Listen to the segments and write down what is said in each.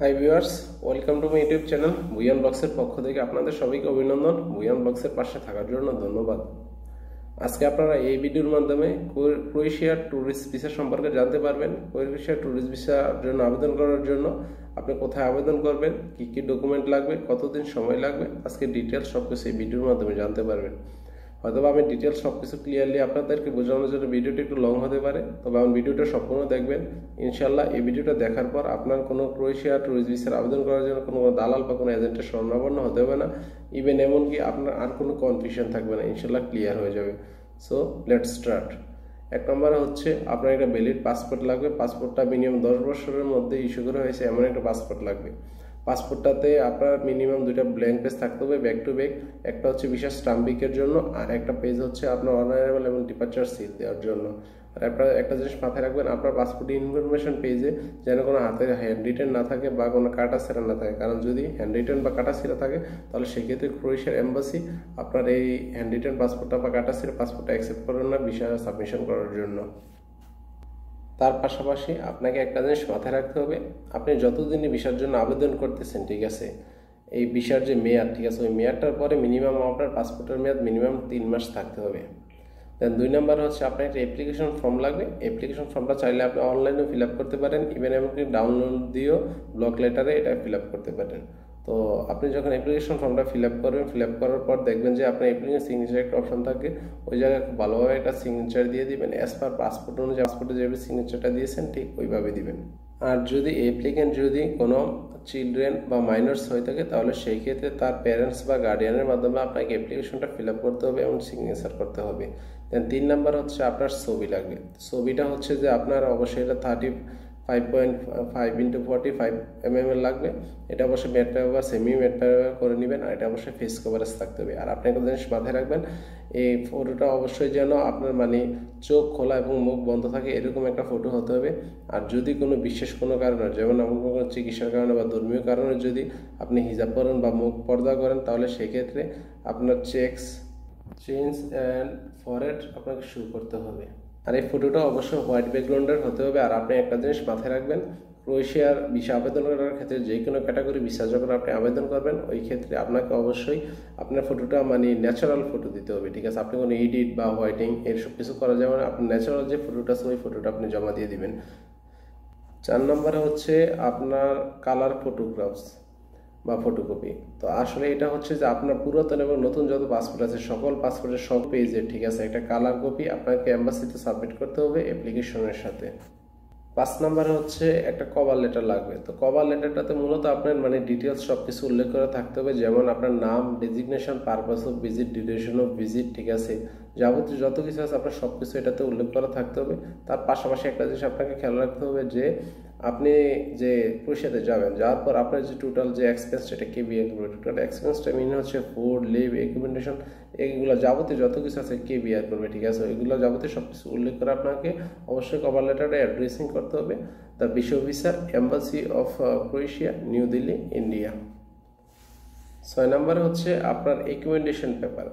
High viewers, welcome to my YouTube channel বুয়ান ব্লগসের পক্ষ থেকে আপনাদের সবাইকে অভিনন্দন। বুয়ান ব্লগসের পাশে থাকার জন্য ধন্যবাদ। আজকে আপনারা এই ভিডিওর মাধ্যমে ক্রোয়েশিয়ার ট্যুরিস্ট ভিসা সম্পর্কে জানতে পারবেন। ক্রোয়েশিয়ার ট্যুরিস্ট ভিসার জন্য আবেদন করার জন্য আপনি কোথায় আবেদন করবেন, কি কি ডকুমেন্ট লাগবে, কতদিন সময় লাগবে, আজকে ডিটেলস সবকিছু এই ভিডিওর মাধ্যমে জানতে পারবেন। হয়তোবা আমি ডিটেলস সবকিছু ক্লিয়ারলি আপনাদেরকে বোঝানোর জন্য ভিডিওটি একটু লং হতে পারে, তবে আমার ভিডিওটা সম্পূর্ণ দেখবেন। ইনশাল্লাহ এই ভিডিওটা দেখার পর আপনার কোনো ক্রোয়েশিয়া ট্যুরিস্ট ভিসার আবেদন করার জন্য কোনো দালাল বা কোনো এজেন্টের স্বর্ণাপন্ন হতে হবে না। ইভেন এমনকি আপনার আর কোনো কনফিউশন থাকবে না, ইনশাল্লাহ ক্লিয়ার হয়ে যাবে। So let's start. এক নম্বরে হচ্ছে আপনার একটা ভ্যালিড পাসপোর্ট লাগবে। পাসপোর্টটা মিনিমাম 10 বছরের মধ্যে ইস্যু করা হয়েছে এমন একটা পাসপোর্ট লাগবে। পাসপোর্টটাতে আপনার মিনিমাম দুইটা ব্ল্যাঙ্ক পেজ থাকতে হবে ব্যাক টু ব্যাক। একটা হচ্ছে ভিসা স্টাম্পিংয়ের জন্য, আর একটা পেজ হচ্ছে আপনার অনারেবল এবং ডিপার্চার সিল দেওয়ার জন্য। আর আপনার একটা জিনিস মাথায় রাখবেন, আপনার পাসপোর্ট ইনফরমেশন পেজে যেন কোনো হাতে হ্যান্ড রিটেন না থাকে বা কোনো কাটা ছেঁড়া না থাকে, কারণ যদি হ্যান্ড রিটেন বা কাটা ছেঁড়া থাকে তাহলে সেক্ষেত্রে ক্রোয়েশিয়ার এম্বাসি আপনার এই হ্যান্ড রিটেন পাসপোর্টটা বা কাটা ছেঁড়া পাসপোর্টটা অ্যাকসেপ্ট করেন না ভিসা সাবমিশন করার জন্য। তার পাশাপাশি আপনাকে একটা জিনিস মাথায় রাখতে হবে, আপনি যতদিনই ভিসার জন্য আবেদন করতেছেন, ঠিক আছে, এই ভিসার যে মেয়াদ, ঠিক আছে, ওই মেয়াদটার পরে মিনিমাম আপনার পাসপোর্টের মেয়াদ মিনিমাম 3 মাস থাকতে হবে। দেন 2 নম্বর হচ্ছে আপনার একটা অ্যাপ্লিকেশন ফর্ম লাগবে। অ্যাপ্লিকেশন ফর্মটা চাইলে আপনি অনলাইনেও ফিল আপ করতে পারেন, ইভেন এমনকি ডাউনলোড দিয়েও ব্লক লেটারে এটা ফিল আপ করতে পারেন। তো আপনি যখন অ্যাপ্লিকেশন ফর্মটা ফিল আপ করবেন, ফিল আপ করার পর দেখবেন যে আপনার অ্যাপ্লিকেশন সিগনেচার একটা অপশন থাকে, ওই জায়গায় খুব ভালোভাবে একটা সিগনেচার দিয়ে দিবেন। অ্যাজ পার পাসপোর্ট অনুযায়ী পাসপোর্টে যেভাবে সিগনেচারটা দিয়েছেন ঠিক ওইভাবে দিবেন। আর যদি অ্যাপ্লিকেন্ট যদি কোনো চিলড্রেন বা মাইনরস হয়ে থাকে তাহলে সেই ক্ষেত্রে তার প্যারেন্টস বা গার্ডিয়ানের মাধ্যমে আপনাকে অ্যাপ্লিকেশনটা ফিল আপ করতে হবে এবং সিগনেচার করতে হবে। দেন 3 নাম্বার হচ্ছে আপনার ছবি লাগবে। ছবিটা হচ্ছে যে আপনার অবশ্যই এটা 35.5 x 45 লাগবে। এটা অবশ্যই ম্যাট পেপার বা সেমি ম্যাট পেপার করে নেবেন, আর এটা অবশ্যই ফেস কভারেজ থাকতে হবে। আর আপনি একটা জিনিস মাথায় রাখবেন, এই ফটোটা অবশ্যই যেন আপনার চোখ খোলা এবং মুখ বন্ধ থাকে এরকম একটা ফটো হতে হবে। আর যদি কোনো বিশেষ কোনো কারণে, যেমন আপনার কোনো চিকিৎসার কারণে বা ধর্মীয় কারণে যদি আপনি হিজাব করেন বা মুখ পর্দা করেন তাহলে সেক্ষেত্রে আপনার চেঞ্জ অ্যান্ড ফরহেড আপনাকে শো করতে হবে। আর এই ফটোটা অবশ্যই হোয়াইট ব্যাকগ্রাউন্ডের হতে হবে। আর আপনি একটা জিনিস মাথায় রাখবেন, ক্রোয়েশিয়ার ভিসা আবেদন করার ক্ষেত্রে যে কোনো ক্যাটাগরি ভিসা যখন আপনি আবেদন করবেন ওই ক্ষেত্রে আপনাকে অবশ্যই আপনার ফটোটা ন্যাচারাল ফটো দিতে হবে, ঠিক আছে। আপনি কোনো এডিট বা হোয়াইটিং এর সব কিছু করা যাবে না, আপনার ন্যাচারাল যে ফটোটা আছে ওই ফটোটা আপনি জমা দিয়ে দিবেন। 4 নম্বরে হচ্ছে আপনার কালার ফটোগ্রাফস বা ফটোকপি। তো আসলে এটা হচ্ছে যে আপনার পুরাতন এবং নতুন যত পাসপোর্ট আছে সকল পাসপোর্টের সব পেজে, ঠিক আছে, একটা কালার কপি আপনাকে এম্বাসিতে সাবমিট করতে হবে অ্যাপ্লিকেশনের সাথে। 5 নম্বরে হচ্ছে একটা কভার লেটার লাগবে। তো কভার লেটারটাতে মূলত আপনার ডিটেলস সব কিছু উল্লেখ করে থাকতে হবে, যেমন আপনার নাম, designation, purpose of visit, duration of visit, ঠিক আছে, যাবতীয় যত কিছু আছে আপনার সব কিছু এটাতে উল্লেখ করা থাকতে হবে। তার পাশাপাশি একটা জিনিস আপনাকে খেয়াল রাখতে হবে যে আপনি যে ক্রোয়েশিয়াতে যাবেন, যাওয়ার পর আপনার যে টোটাল যে এক্সপেন্স সেটা কে বিয়ার করবে। টোটাল এক্সপেন্সটা হচ্ছে ফুড, লিভ, অ্যাকোমোডেশন, এইগুলো যাবতীয় যত কিছু আছে কে বিয়ার করবে, ঠিক আছে, এগুলো যাবতীয় সব কিছু উল্লেখ করে আপনাকে অবশ্যই কভার লেটারে অ্যাড্রেসিং করতে হবে দ্য বিশ officer, embassy of Croatia, New Delhi, India. 6 নম্বরে হচ্ছে আপনার অ্যাকোমোডেশন পেপার।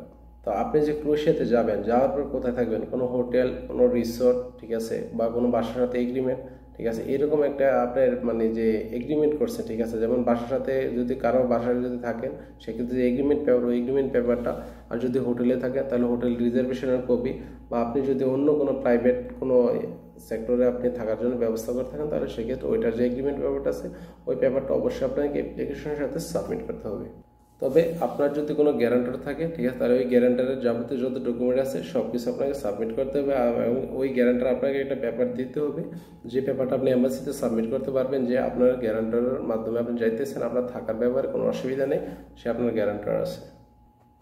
তো আপনি যে ক্রোয়েশিয়াতে যাবেন, যাওয়ার পর কোথায় থাকবেন, কোনো হোটেল, কোনো রিসোর্ট, ঠিক আছে, বা কোনো বাসার সাথে এগ্রিমেন্ট, ঠিক আছে, এরকম একটা আপনার যে এগ্রিমেন্ট করছে, ঠিক আছে, যেমন বাসার সাথে যদি কারো বাসায় যদি থাকেন সেক্ষেত্রে যে এগ্রিমেন্ট পেপার, ওই এগ্রিমেন্ট পেপারটা, আর যদি হোটেলে থাকেন তাহলে হোটেল রিজার্ভেশনের কপি, বা আপনি যদি অন্য কোনো প্রাইভেট কোনো সেক্টরে আপনি থাকার জন্য ব্যবস্থা করে থাকেন তাহলে সেক্ষেত্রে ওইটার যে এগ্রিমেন্ট পেপারটা আছে ওই পেপারটা অবশ্যই আপনাকে অ্যাপ্লিকেশনের সাথে সাবমিট করতে হবে। তবে আপনার যদি কোনো গ্যারান্টার থাকে, ঠিক আছে, তাহলে ওই গ্যারান্টারের যাবতীয় যত ডকুমেন্ট আছে সব কিছু আপনাকে সাবমিট করতে হবে। এবং ওই গ্যারান্টার আপনাকে একটা পেপার দিতে হবে, যে পেপারটা আপনি এম্বাসিতে সাবমিট করতে পারবেন যে আপনার গ্যারান্টারের মাধ্যমে আপনি যাইতেছেন, আপনার থাকার ব্যাপারে কোনো অসুবিধা নেই, সে আপনার গ্যারান্টার আছে।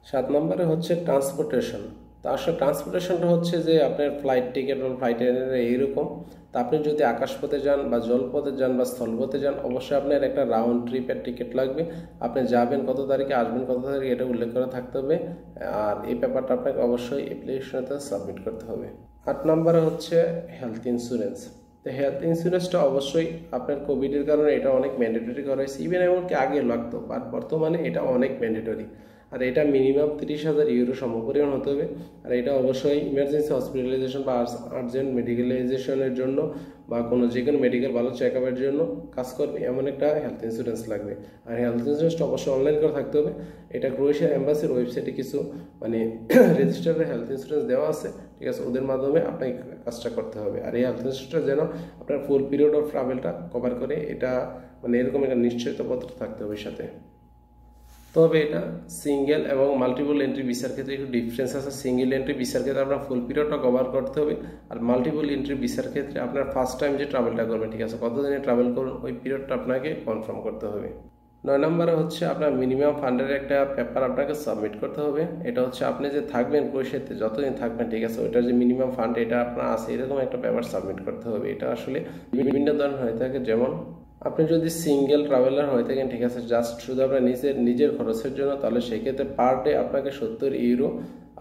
7 নম্বরে হচ্ছে ট্রান্সপোর্টেশন। তো আসলে ট্রান্সপোর্টেশনটা হচ্ছে যে আপনার ফ্লাইট টিকিট বা ফ্লাইট এইরকম। তা আপনি যদি আকাশপথে যান বা জলপথে যান বা স্থলপথে যান অবশ্যই আপনার একটা রাউন্ড ট্রিপের টিকিট লাগবে। আপনি যাবেন কত তারিখে, আসবেন কত তারিখে, এটা উল্লেখ করা থাকতে হবে। আর এই ব্যাপারটা আপনাকে অবশ্যই অ্যাপ্লিকেশনতে সাবমিট করতে হবে। 8 নম্বরে হচ্ছে হেলথ ইন্স্যুরেন্স। তো হেলথ ইন্স্যুরেন্সটা অবশ্যই আপনার কোভিডের কারণে এটা অনেক ম্যান্ডেটরি করা হয়েছে, ইভেন এমনকি আগে লাগতো, বাট বর্তমানে এটা অনেক ম্যান্ডেটরি। আর এটা মিনিমাম 30,000 ইউরো সমপরিমাণ হতে হবে। আর এটা অবশ্যই ইমার্জেন্সি হসপিটালাইজেশন বা আর্জেন্ট মেডিকেলাইজেশনের জন্য বা যে কোনো মেডিকেল ভালো চেক আপের জন্য কাজ করবে এমন একটা হেলথ ইন্স্যুরেন্স লাগবে। আর হেলথ ইন্স্যুরেন্সটা অবশ্যই অনলাইন করে থাকতে হবে। এটা ক্রোয়েশিয়া এম্বাসির ওয়েবসাইটে কিছু রেজিস্টার্ড হেলথ ইন্স্যুরেন্স দেওয়া আছে, ঠিক আছে, ওদের মাধ্যমে আপনাকে কাজটা করতে হবে। আর এই হেলথ ইন্স্যুরেন্সটা যেন আপনার ফুল পিরিয়ড অফ ট্রাভেলটা কভার করে, এটা এরকম একটা নিশ্চয়তাপত্র থাকতে হবে সাথে। তবে এটা সিঙ্গেল এবং মাল্টিপল এন্ট্রি ভিসার ক্ষেত্রে একটু ডিফারেন্স আছে। সিঙ্গেল এন্ট্রি ভিসার ক্ষেত্রে আপনার ফুল পিরিয়ডটা কভার করতে হবে, আর মাল্টিপল এন্ট্রি ভিসার ক্ষেত্রে আপনার ফার্স্ট টাইম যে ট্রাভেলটা করবেন, ঠিক আছে, কতদিনে ট্রাভেল করুন ওই পিরিয়ডটা আপনাকে কনফার্ম করতে হবে। 9 নম্বরে হচ্ছে আপনার মিনিমাম ফান্ডের একটা পেপার আপনাকে সাবমিট করতে হবে। এটা হচ্ছে আপনি যে থাকবেন ক্রোয়েশিয়াতে যতদিন থাকবেন, ঠিক আছে, ওইটার যে মিনিমাম ফান্ড এটা আপনার আছে এরকম একটা পেপার সাবমিট করতে হবে। এটা আসলে বিভিন্ন ধরনের হয়ে থাকে, যেমন আপনি যদি সিঙ্গেল ট্রাভেলার হয়ে থাকেন, ঠিক আছে, জাস্ট শুধু আপনার নিজের খরচের জন্য, তাহলে সেক্ষেত্রে পার ডে আপনাকে 70 ইউরো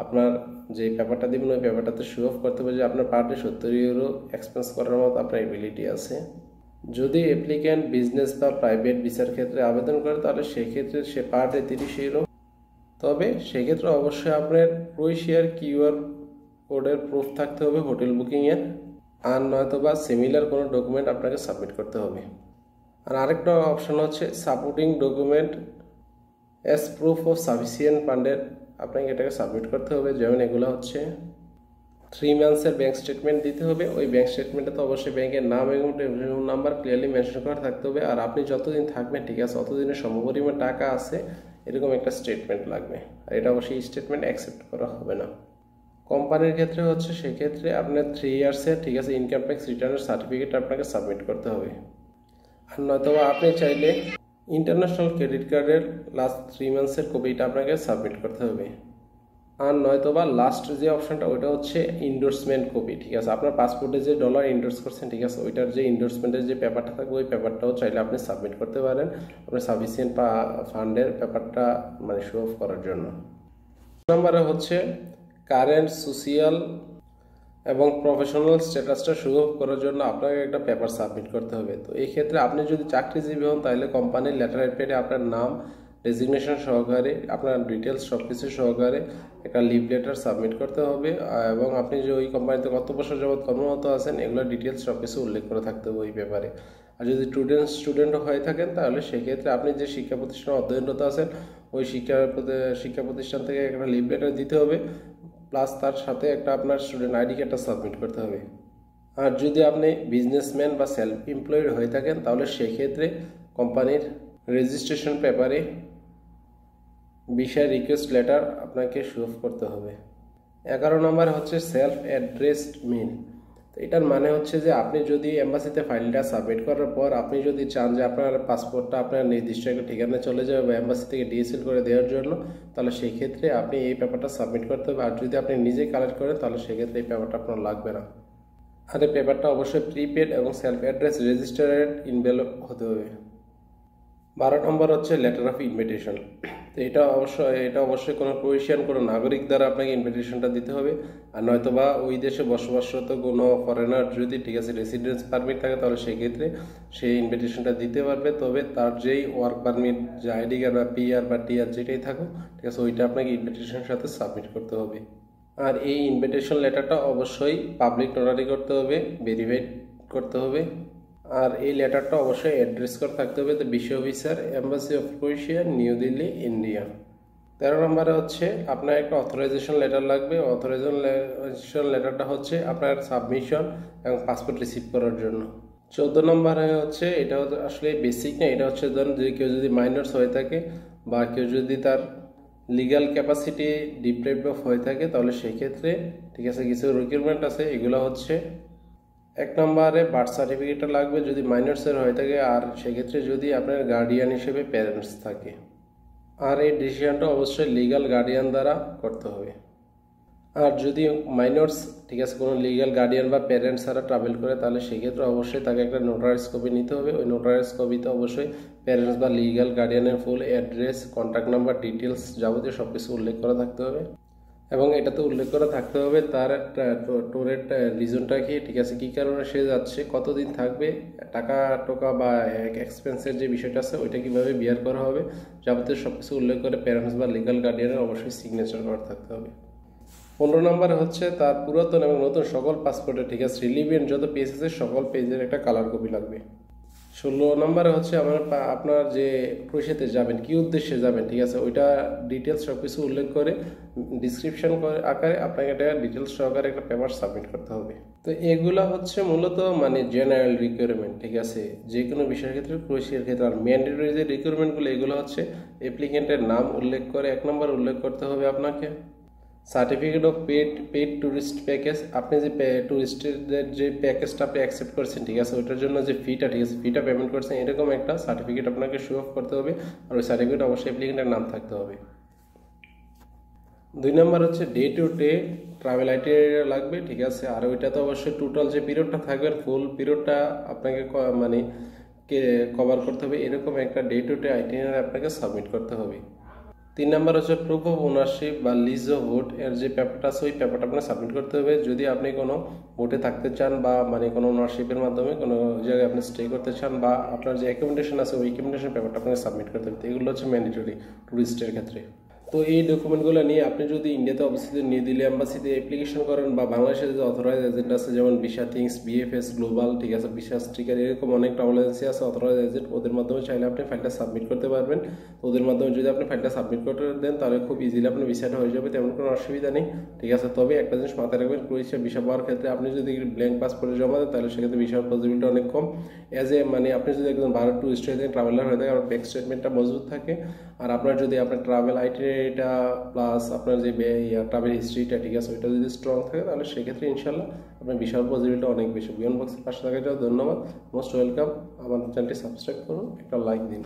আপনার যে পেপারটা দিবেন ওই পেপারটাতে শো অফ করতে হবে যে আপনার পার ডে 70 ইউরো এক্সপেন্স করার মতো আপনার এবিলিটি আছে। যদি অ্যাপ্লিক্যান্ট বিজনেস বা প্রাইভেট ভিসার ক্ষেত্রে আবেদন করে তাহলে সেক্ষেত্রে সে পার ডে 30 ইউরো। তবে সেক্ষেত্রে অবশ্যই আপনার ক্রোয়েশিয়ার কিউআর কোডের প্রুফ থাকতে হবে হোটেল বুকিংয়ের, আর নয়তোবা সিমিলার কোনো ডকুমেন্ট আপনাকে সাবমিট করতে হবে। আর আরেকটা অপশন হচ্ছে supporting document as proof of sufficient ফান্ডের আপনাকে এটাকে সাবমিট করতে হবে। যেমন এগুলো হচ্ছে 3 মান্থসের ব্যাঙ্ক স্টেটমেন্ট দিতে হবে। ওই ব্যাঙ্ক স্টেটমেন্টে তো অবশ্যই ব্যাংকের নাম এবং টেলিফোন নাম্বার ক্লিয়ারলি মেনশন করা থাকতে হবে। আর আপনি যতদিন থাকবেন, ঠিক আছে, অতদিনের সমপরিমাণ টাকা আছে এরকম একটা স্টেটমেন্ট লাগবে। আর এটা অবশ্যই স্টেটমেন্ট অ্যাকসেপ্ট করা হবে না। কোম্পানির ক্ষেত্রে হচ্ছে সেক্ষেত্রে আপনার 3 ইয়ার্সের, ঠিক আছে, ইনকাম ট্যাক্স রিটার্নের সার্টিফিকেট আপনাকে সাবমিট করতে হবে। আর নয়তোবা আপনি চাইলে ইন্টারন্যাশনাল ক্রেডিট কার্ডের লাস্ট 3 মান্থসের কপিটা আপনাকে সাবমিট করতে হবে। আর নয়তোবা লাস্ট যে অপশনটা ওইটা হচ্ছে ইন্ডোর্সমেন্ট কপি, ঠিক আছে, আপনার পাসপোর্টে যে ডলার ইন্ডোর্স করছেন, ঠিক আছে, ওইটার যে ইন্ডোর্সমেন্টের যে পেপারটা থাকবে ওই পেপারটাও চাইলে আপনি সাবমিট করতে পারেন আপনার সাফিসিয়েন্ট ফান্ডের পেপারটা শো অফ করার জন্য। নম্বরে হচ্ছে কারেন্ট সোশিয়াল এবং প্রফেশনাল স্ট্যাটাসটা শো অফ করার জন্য আপনাকে একটা পেপার সাবমিট করতে হবে। তো এই ক্ষেত্রে আপনি যদি চাকরিজীবী হন তাহলে কোম্পানির লেটার প্যাডে আপনার নাম, রেজিগনেশন সহকারে, আপনার ডিটেলস সব কিছু সহকারে একটা লিভ লেটার সাবমিট করতে হবে। এবং আপনি যে ওই কোম্পানিতে কত বছর যাবৎ কর্মরত আছেন এগুলো ডিটেলস সব কিছু উল্লেখ করে থাকতে হবে ওই পেপারে। আর যদি স্টুডেন্ট হয়ে থাকেন তাহলে সেক্ষেত্রে আপনি যে শিক্ষা প্রতিষ্ঠানে অধ্যয়নরত আছেন ওই শিক্ষা প্রতিষ্ঠান থেকে একটা লিভ লেটার দিতে হবে, প্লাস তার সাথে একটা আপনার স্টুডেন্ট আইডি কার্ডটা সাবমিট করতে হবে। আর যদি আপনি বিজনেসম্যান বা সেলফ এমপ্লয়েড হয়ে থাকেন তাহলে সেক্ষেত্রে কোম্পানির রেজিস্ট্রেশন পেপারে ভিসা রিকোয়েস্ট লেটার আপনাকে শো অফ করতে হবে। 11 নম্বর হচ্ছে সেলফ অ্যাড্রেসড মেইল। তো এটার মানে হচ্ছে যে আপনি যদি এম্বাসিতে ফাইলটা সাবমিট করার পর আপনি যদি চান যে আপনার পাসপোর্টটা আপনার নির্দিষ্ট একটা ঠিকানায় চলে যাবে বা এম্বাসি থেকে ডিএসএল করে দেওয়ার জন্য, তাহলে সেই ক্ষেত্রে আপনি এই পেপারটা সাবমিট করতে হবে। আর যদি আপনি নিজে কালেক্ট করেন তাহলে সেক্ষেত্রে এই পেপারটা আপনার লাগবে না। আর এই পেপারটা অবশ্যই প্রিপেড এবং সেলফ অ্যাড্রেস রেজিস্টারেড ইনভেলপ হতে হবে। 12 নম্বর হচ্ছে লেটার অফ ইনভিটেশন। তো এটা অবশ্যই কোনো ক্রোয়েশিয়ান কোনো নাগরিক দ্বারা আপনাকে ইনভিটেশনটা দিতে হবে। আর নয়তোবা ওই দেশে বসবাসরত কোনো ফরেনার যদি, ঠিক আছে, রেসিডেন্স পারমিট থাকে তাহলে সেক্ষেত্রে সেই ইনভিটেশনটা দিতে পারবে। তবে তার যেই ওয়ার্ক পারমিট, যে আইডি কার্ড বা পিআর বা টিআর যেটাই থাকুক, ঠিক আছে, ওইটা আপনাকে ইনভিটেশনের সাথে সাবমিট করতে হবে। আর এই ইনভিটেশন লেটারটা অবশ্যই পাবলিক নোটারি করতে হবে, ভেরিফাইড করতে হবে। আর এই লেটারটা অবশ্যই অ্যাড্রেস করে থাকতে হবে the visa officer, embassy of Croatia, New Delhi, India. 13 নম্বরে হচ্ছে আপনার একটা অথরাইজেশন লেটার লাগবে। অথরাইজেশন লেটারটা হচ্ছে আপনার সাবমিশন এবং পাসপোর্ট রিসিভ করার জন্য। 14 নম্বরে হচ্ছে এটা আসলে বেসিক না, এটা হচ্ছে ধরুন যে কেউ যদি মাইনরস হয়ে থাকে বা কেউ যদি তার লিগ্যাল ক্যাপাসিটি ডিপ্রাইভড অফ হয়ে থাকে তাহলে সেক্ষেত্রে, ঠিক আছে, কিছু রিকোয়ারমেন্ট আছে। এগুলো হচ্ছে 1 নম্বরে বার্থ সার্টিফিকেটটা লাগবে যদি মাইনরসের হয়ে থাকে, আর সেক্ষেত্রে যদি আপনার গার্ডিয়ান হিসেবে প্যারেন্টস থাকে। আর এই ডিসিশনটা অবশ্যই লিগ্যাল গার্ডিয়ান দ্বারা করতে হবে। আর যদি মাইনরস, ঠিক আছে, কোনো লিগ্যাল গার্ডিয়ান বা প্যারেন্টস ছাড়া ট্রাভেল করে তাহলে সেক্ষেত্রে অবশ্যই তাকে একটা নোটারাইজ কপি নিতে হবে। ওই নোটারাইজ কপিতে অবশ্যই প্যারেন্টস বা লিগ্যাল গার্ডিয়ানের full address, contact number, details যাবতীয় সব কিছু উল্লেখ করা থাকতে হবে। এবং এটাতে উল্লেখ করা থাকতে হবে তার ট্যুরের রিজনটা কি, ঠিক আছে, কী কারণে সে যাচ্ছে, কতদিন থাকবে, টাকা টোকা বা এক্সপেন্সের যে বিষয়টা আছে ওইটা কীভাবে বিয়ার করা হবে, যাবতীয় সব কিছু উল্লেখ করে প্যারেন্টস বা লিগাল গার্ডিয়ানের অবশ্যই সিগনেচার করা থাকতে হবে। 15 নম্বরে হচ্ছে তার পুরাতন এবং নতুন সকল পাসপোর্টে, ঠিক আছে, রিলিভেন্ট যত পেজ আছে সকল পেজের একটা কালার কপি লাগবে। 16 নম্বরে হচ্ছে আপনার যে ক্রোয়েশিয়াতে যাবেন, কী উদ্দেশ্যে যাবেন, ঠিক আছে, ওইটা ডিটেলস সব কিছু উল্লেখ করে ডিসক্রিপশন করে আকারে আপনাকে এটা ডিটেলস সহকারে একটা পেপার সাবমিট করতে হবে। তো এগুলো হচ্ছে মূলত মানে জেনারেল রিকোয়ারমেন্ট, ঠিক আছে, যে কোনো বিষয়ের ক্ষেত্রে ক্রোয়েশিয়ার ক্ষেত্রে। আর ম্যান্ডেটরি যে রিকোয়ারমেন্টগুলো এগুলো হচ্ছে অ্যাপ্লিকেন্টের নাম উল্লেখ করে 1 নম্বর উল্লেখ করতে হবে আপনাকে, certificate of paid tourist package, আপনি যে ট্যুরিস্টের যে প্যাকেজটা আপনি অ্যাকসেপ্ট করছেন, ঠিক আছে, ওইটার জন্য যে ফিটা, ঠিক আছে, ফিটা পেমেন্ট করছেন এরকম একটা সার্টিফিকেট আপনাকে শো অফ করতে হবে। আর ওই সার্টিফিকেট অবশ্যই অ্যাপ্লিকেন্টের নাম থাকতে হবে। 2 নম্বর হচ্ছে day to day travel itinerary লাগবে, ঠিক আছে, আর ওইটা তো অবশ্যই টোটাল যে পিরিয়ডটা থাকবেন ফুল পিরিয়ডটা আপনাকে মানে কভার করতে হবে, এরকম একটা ডে টু ডে আইটিনারি আপনাকে সাবমিট করতে হবে। 3 নম্বর হচ্ছে প্রুফ অফ ওনারশিপ বা লিজ অফ ভোট এর যে পেপারটা আছে ওই পেপারটা আপনাকে সাবমিট করতে হবে। যদি আপনি কোনো ভোটে থাকতে চান বা মানে কোনো ওনারশিপের মাধ্যমে কোনো জায়গায় আপনি স্টে করতে চান বা আপনার যে অ্যাকোমোডেশন আছে ওই অ্যাকোমোডেশন পেপারটা আপনাকে সাবমিট করতে হবে। এগুলো হচ্ছে ম্যান্ডেটরি ট্যুরিস্টের ক্ষেত্রে। তো এই ডকুমেন্টগুলো নিয়ে আপনি যদি ইন্ডিয়াতে অবস্থিত নিউ দিল্লি এম্বাসিতে অ্যাপ্লিকেশন করেন বা বাংলাদেশের যে অথরাইজ এজেন্ট আছে যেমন ভিসা থিংস, বিএফএস গ্লোবাল, ঠিক আছে, ভিসা স্টিকার, এরকম অনেক ট্রাভেল এজেন্সি আছে অথরাইজ এজেন্ট, ওদের মাধ্যমে চাইলে আপনি ফাইলটা সাবমিট করতে পারবেন। ওদের মাধ্যমে যদি আপনি ফাইলটা সাবমিট করতে দেন তাহলে খুব ইজিলি আপনার ভিসাটা হয়ে যাবে, তেমন কোনো অসুবিধা নেই, ঠিক আছে। তবে একটা জিনিস মাথায় রাখবেন, ক্রোয়েশিয়া ভিসা পাওয়ার ক্ষেত্রে আপনি যদি ব্ল্যাঙ্ক পাসপোর্টে জমা দেন তাহলে সেক্ষেত্রে ভিসার পসিবিলিটি অনেক কম। মানে আপনি যদি একজন ভালো টুরিস্ট হয়ে থাকেন, ট্রাভেলার হয়ে থাকে, আপনার ব্যাংক স্টেটমেন্টটা মজবুত থাকে, আর আপনার যদি আপনার ট্রাভেল আইটিনারিটা প্লাস আপনার যে ট্রাভেল হিস্ট্রিটা, ঠিক আছে, ওইটা যদি স্ট্রং থাকে তাহলে সেক্ষেত্রে ইনশাল্লাহ আপনার ভিসার পসিবিলিটি অনেক বেশি। বিয়ন বক্সের পাশে থাকার জন্য ধন্যবাদ, মোস্ট ওয়েলকাম। আমার চ্যানেলটি সাবস্ক্রাইব করুন, একটা লাইক দিন।